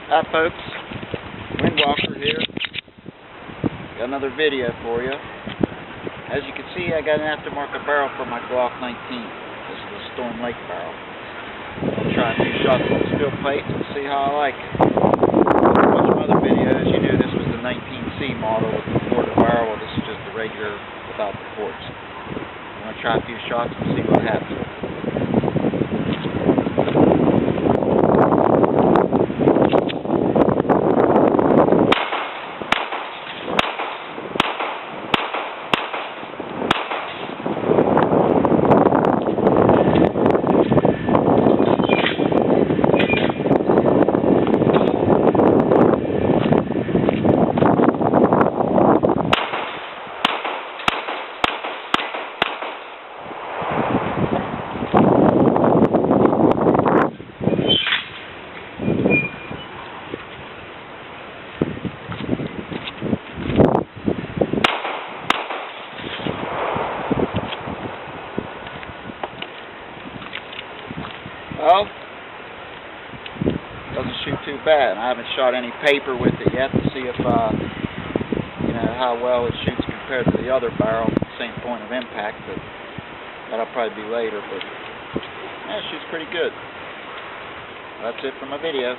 Hi folks, Windwalker here. Got another video for you. As you can see, I got an aftermarket barrel for my Glock 19. This is a Storm Lake barrel. I'll try a few shots on the steel plate and see how I like it. Watch some other videos, you knew this was the 19C model with the ported barrel. Well, this is just the regular without the ports. I'm going to try a few shots and see what happens. Well, doesn't shoot too bad. I haven't shot any paper with it yet to see if, how well it shoots compared to the other barrel, same point of impact, but that'll probably be later, but yeah, it shoots pretty good. That's it for my video.